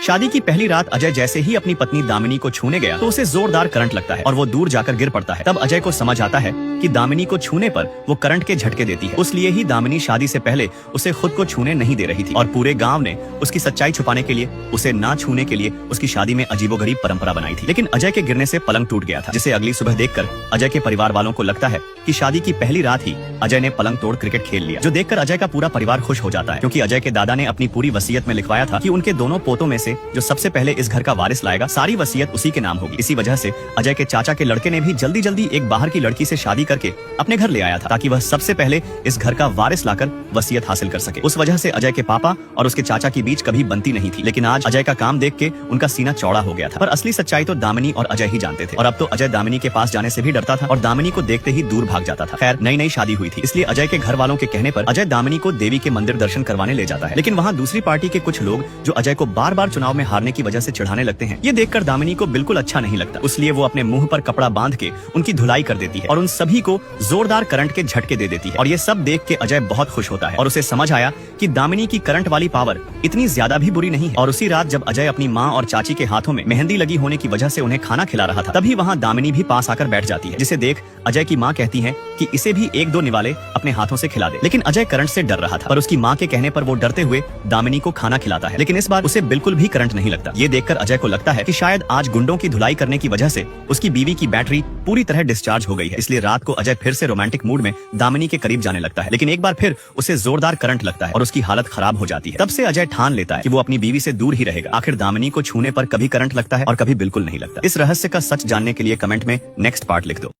शादी की पहली रात अजय जैसे ही अपनी पत्नी दामिनी को छूने गया तो उसे जोरदार करंट लगता है और वो दूर जाकर गिर पड़ता है। तब अजय को समझ आता है कि दामिनी को छूने पर वो करंट के झटके देती है। उसलिए ही दामिनी शादी से पहले उसे खुद को छूने नहीं दे रही थी और पूरे गांव ने उसकी सच्चाई छुपाने के लिए उसे ना छूने के लिए उसकी शादी में अजीबोगरीब परंपरा बनाई थी। लेकिन अजय के गिरने से पलंग टूट गया था, जिसे अगली सुबह देखकर अजय के परिवार वालों को लगता है कि शादी की पहली रात ही अजय ने पलंग तोड़ क्रिकेट खेल लिया, जो देखकर अजय का पूरा परिवार खुश हो जाता है, क्योंकि अजय के दादा ने अपनी पूरी वसीयत में लिखवाया था कि उनके दोनों पोतों में से जो सबसे पहले इस घर का वारिस लाएगा सारी वसीयत उसी के नाम होगी। इसी वजह से अजय के चाचा के लड़के ने भी जल्दी जल्दी एक बाहर की लड़की से शादी करके अपने घर ले आया था, ताकि वह सबसे पहले इस घर का वारिस लाकर वसीयत हासिल कर सके। उस वजह से अजय के पापा और उसके चाचा के बीच कभी बनती नहीं थी। लेकिन आज अजय का काम देख के उनका सीना चौड़ा हो गया था। पर असली सच्चाई तो दामिनी और अजय ही जानते थे, और अब तो अजय दामिनी के पास जाने से भी डरता था और दामिनी को देखते ही दूर भाग जाता था। खैर, नई नई शादी हुई थी, इसलिए अजय के घर वालों के कहने पर अजय दामिनी को देवी के मंदिर दर्शन करवाने ले जाता है। लेकिन वहाँ दूसरी पार्टी के कुछ लोग जो अजय को बार बार चुनाव में हारने की वजह से चिढ़ाने लगते हैं, ये देखकर दामिनी को बिल्कुल अच्छा नहीं लगता। इसलिए वो अपने मुंह पर कपड़ा बांध के उनकी धुलाई कर देती है और उन सभी को जोरदार करंट के झटके दे देती है। और ये सब देख के अजय बहुत खुश होता है और उसे समझ आया कि दामिनी की करंट वाली पावर इतनी ज्यादा भी बुरी नहीं है। और उसी रात जब अजय अपनी माँ और चाची के हाथों में मेहंदी लगी होने की वजह से उन्हें खाना खिला रहा था, तभी वहाँ दामिनी भी पास आकर बैठ जाती है, जिसे देख अजय की माँ कहती है कि इसे भी एक दो निवाले अपने हाथों से खिला दे। लेकिन अजय करंट से डर रहा था, पर उसकी माँ के कहने पर वो डरते हुए दामिनी को खाना खिलाता है। लेकिन इस बार उसे बिल्कुल भी करंट नहीं लगता। ये देखकर अजय को लगता है कि शायद आज गुंडों की धुलाई करने की वजह से उसकी बीवी की बैटरी पूरी तरह डिस्चार्ज हो गई है। इसलिए रात को अजय फिर से रोमांटिक मूड में दामिनी के करीब जाने लगता है। लेकिन एक बार फिर उसे जोरदार करंट लगता है और उसकी हालत खराब हो जाती है। तब से अजय ठान लेता है कि वो अपनी बीवी से दूर ही रहेगा। आखिर दामिनी को छूने पर कभी करंट लगता है और कभी बिल्कुल नहीं लगता। इस रहस्य का सच जानने के लिए कमेंट में नेक्स्ट पार्ट लिख दो।